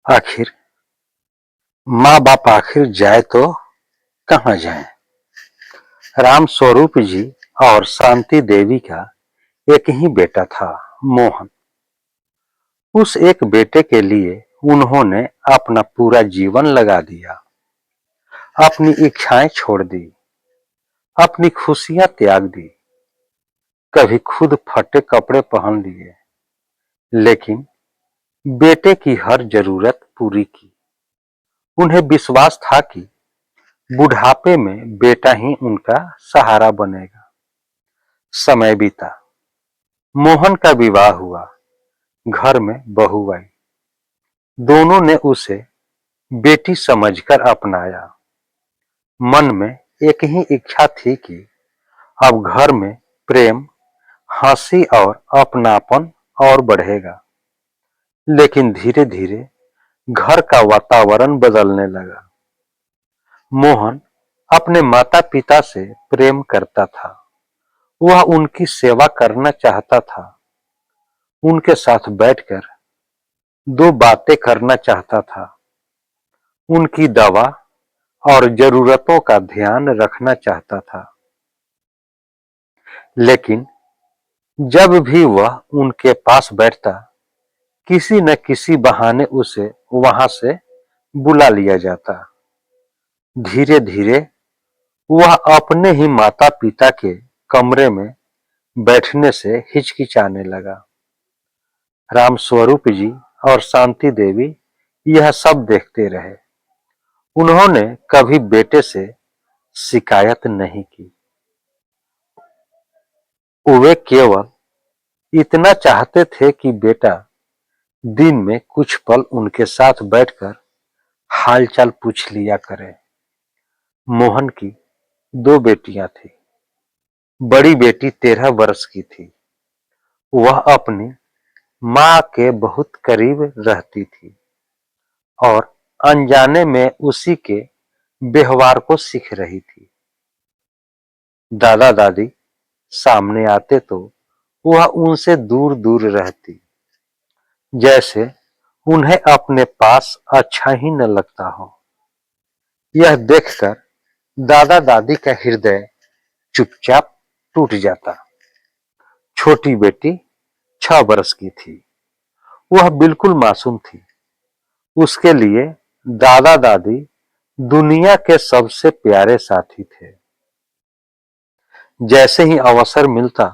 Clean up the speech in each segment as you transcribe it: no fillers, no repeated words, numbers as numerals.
आखिर माँ बाप आखिर जाए तो कहाँ जाए। राम स्वरूप जी और शांति देवी का एक ही बेटा था, मोहन। उस एक बेटे के लिए उन्होंने अपना पूरा जीवन लगा दिया, अपनी इच्छाएं छोड़ दी, अपनी खुशियां त्याग दी, कभी खुद फटे कपड़े पहन लिए, लेकिन बेटे की हर जरूरत पूरी की। उन्हें विश्वास था कि बुढ़ापे में बेटा ही उनका सहारा बनेगा। समय बीता, मोहन का विवाह हुआ, घर में बहू आई। दोनों ने उसे बेटी समझकर अपनाया। मन में एक ही इच्छा थी कि अब घर में प्रेम, हंसी और अपनापन और बढ़ेगा। लेकिन धीरे धीरे घर का वातावरण बदलने लगा। मोहन अपने माता पिता से प्रेम करता था, वह उनकी सेवा करना चाहता था, उनके साथ बैठकर दो बातें करना चाहता था, उनकी दवा और जरूरतों का ध्यान रखना चाहता था। लेकिन जब भी वह उनके पास बैठता, किसी न किसी बहाने उसे वहां से बुला लिया जाता। धीरे धीरे वह अपने ही माता पिता के कमरे में बैठने से हिचकिचाने लगा। राम स्वरूप जी और शांति देवी यह सब देखते रहे। उन्होंने कभी बेटे से शिकायत नहीं की। वे केवल इतना चाहते थे कि बेटा दिन में कुछ पल उनके साथ बैठकर हालचाल पूछ लिया करे। मोहन की दो बेटियां थी। बड़ी बेटी 13 वर्ष की थी। वह अपनी मां के बहुत करीब रहती थी और अनजाने में उसी के व्यवहार को सीख रही थी। दादा दादी सामने आते तो वह उनसे दूर दूर रहती, जैसे उन्हें अपने पास अच्छा ही न लगता हो। यह देखकर दादा दादी का हृदय चुपचाप टूट जाता। छोटी बेटी 6 वर्ष की थी। वह बिल्कुल मासूम थी। उसके लिए दादा दादी दुनिया के सबसे प्यारे साथी थे। जैसे ही अवसर मिलता,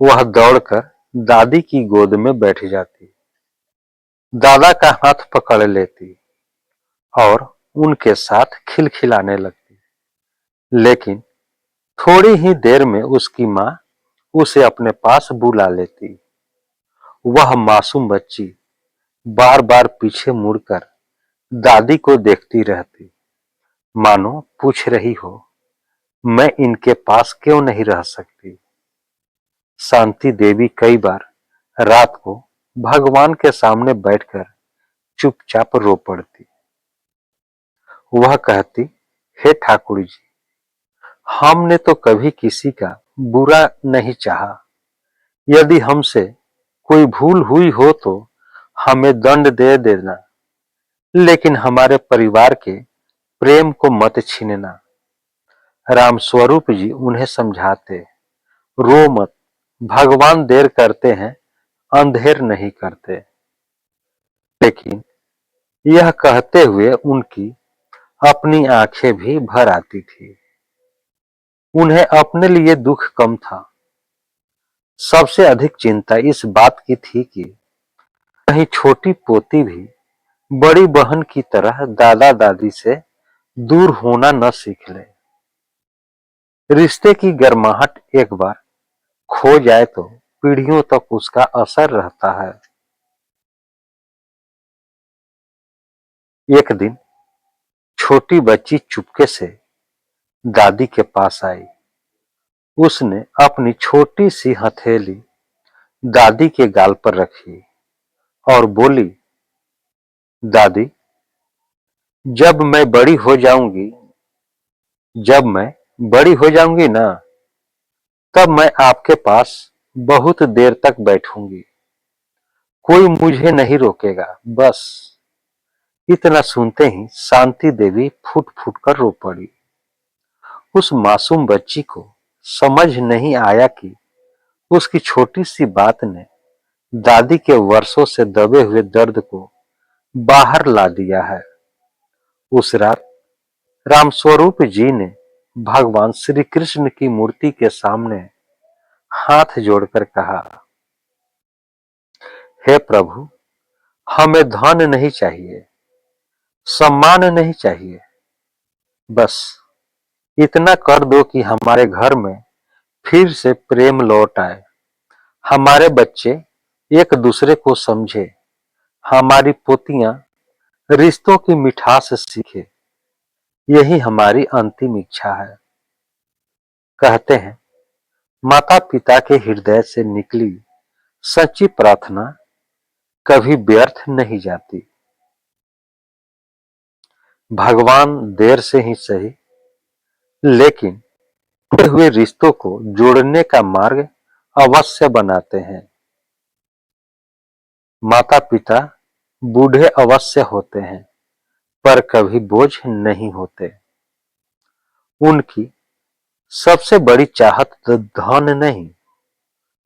वह दौड़कर दादी की गोद में बैठ जाती, दादा का हाथ पकड़ लेती और उनके साथ खिलखिलाने लगती। लेकिन थोड़ी ही देर में उसकी मां उसे अपने पास बुला लेती। वह मासूम बच्ची बार बार पीछे मुड़कर दादी को देखती रहती, मानो पूछ रही हो, मैं इनके पास क्यों नहीं रह सकती। शांति देवी कई बार रात को भगवान के सामने बैठकर चुपचाप रो पड़ती। वह कहती, हे ठाकुर जी, हमने तो कभी किसी का बुरा नहीं चाहा। यदि हमसे कोई भूल हुई हो तो हमें दंड दे देना, लेकिन हमारे परिवार के प्रेम को मत छीनना। राम स्वरूप जी उन्हें समझाते, रो मत, भगवान देर करते हैं, अंधेर नहीं करते। लेकिन यह कहते हुए उनकी अपनी आंखें भी भर आती थी। उन्हें अपने लिए दुख कम था। सबसे अधिक चिंता इस बात की थी कि कहीं छोटी पोती भी बड़ी बहन की तरह दादा दादी से दूर होना न सीख ले। रिश्ते की गर्माहट एक बार खो जाए तो पीढ़ियों तक उसका असर रहता है। एक दिन छोटी बच्ची चुपके से दादी के पास आई। उसने अपनी छोटी सी हथेली दादी के गाल पर रखी और बोली, दादी, जब मैं बड़ी हो जाऊंगी ना, तब मैं आपके पास बहुत देर तक बैठूंगी। कोई मुझे नहीं रोकेगा, बस इतना सुनते ही शांति देवी फूट फूट कर रो पड़ी। उस मासूम बच्ची को समझ नहीं आया कि उसकी छोटी सी बात ने दादी के वर्षों से दबे हुए दर्द को बाहर ला दिया है। उस रात रामस्वरूप जी ने भगवान श्री कृष्ण की मूर्ति के सामने हाथ जोड़कर कहा, हे प्रभु, हमें धन नहीं चाहिए, सम्मान नहीं चाहिए, बस इतना कर दो कि हमारे घर में फिर से प्रेम लौट आए, हमारे बच्चे एक दूसरे को समझे, हमारी पोतियां रिश्तों की मिठास सीखे। यही हमारी अंतिम इच्छा है। कहते हैं माता पिता के हृदय से निकली सच्ची प्रार्थना कभी व्यर्थ नहीं जाती। भगवान देर से ही सही, लेकिन टूटे हुए रिश्तों को जोड़ने का मार्ग अवश्य बनाते हैं। माता पिता बूढ़े अवश्य होते हैं, पर कभी बोझ नहीं होते। उनकी सबसे बड़ी चाहत धन नहीं,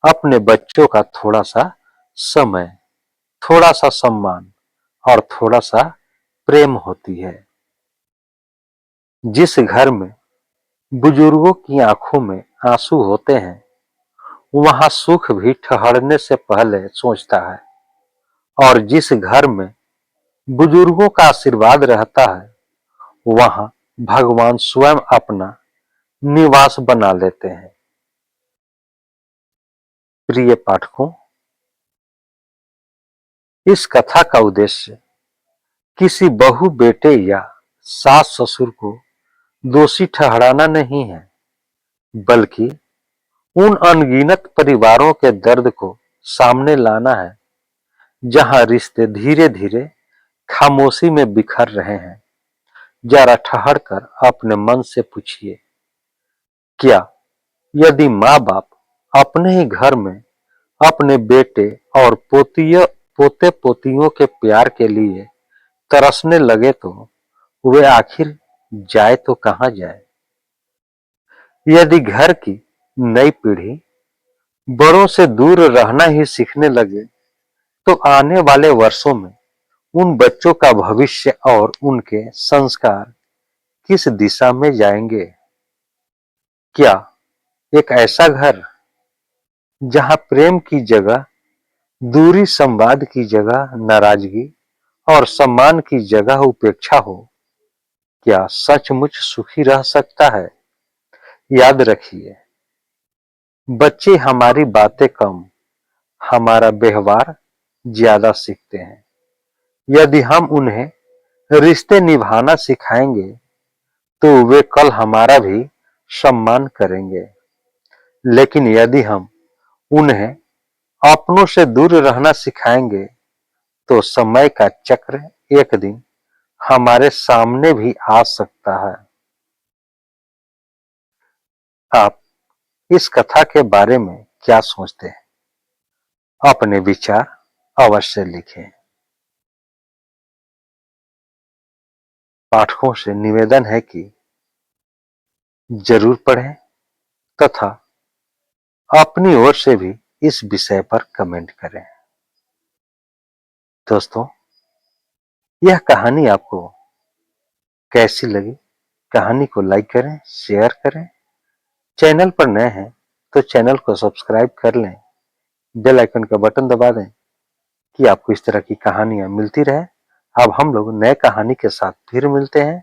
अपने बच्चों का थोड़ा सा समय, थोड़ा सा सम्मान और थोड़ा सा प्रेम होती है। जिस घर में बुजुर्गों की आंखों में आंसू होते हैं, वहां सुख भी ठहरने से पहले सोचता है, और जिस घर में बुजुर्गों का आशीर्वाद रहता है, वहां भगवान स्वयं अपना निवास बना लेते हैं। प्रिय पाठकों, इस कथा का उद्देश्य किसी बहू बेटे या सास ससुर को दोषी ठहराना नहीं है, बल्कि उन अनगिनत परिवारों के दर्द को सामने लाना है जहां रिश्ते धीरे धीरे खामोशी में बिखर रहे हैं। जरा ठहर कर अपने मन से पूछिए, क्या यदि माँ बाप अपने ही घर में अपने बेटे और पोते पोतियों के प्यार के लिए तरसने लगे तो वे आखिर जाए तो कहां जाए। यदि घर की नई पीढ़ी बड़ों से दूर रहना ही सीखने लगे तो आने वाले वर्षों में उन बच्चों का भविष्य और उनके संस्कार किस दिशा में जाएंगे। क्या एक ऐसा घर जहां प्रेम की जगह दूरी, संवाद की जगह नाराजगी और सम्मान की जगह उपेक्षा हो, क्या सचमुच सुखी रह सकता है। याद रखिए, बच्चे हमारी बातें कम, हमारा व्यवहार ज्यादा सीखते हैं। यदि हम उन्हें रिश्ते निभाना सिखाएंगे तो वे कल हमारा भी सम्मान करेंगे। लेकिन यदि हम उन्हें अपनों से दूर रहना सिखाएंगे तो समय का चक्र एक दिन हमारे सामने भी आ सकता है। आप इस कथा के बारे में क्या सोचते हैं? अपने विचार अवश्य लिखें। पाठकों से निवेदन है कि जरूर पढ़ें तथा अपनी ओर से भी इस विषय पर कमेंट करें। दोस्तों, यह कहानी आपको कैसी लगी? कहानी को लाइक करें, शेयर करें। चैनल पर नए हैं तो चैनल को सब्सक्राइब कर लें, बेल आइकन का बटन दबा दें कि आपको इस तरह की कहानियां मिलती रहे। अब हम लोग नए कहानी के साथ फिर मिलते हैं।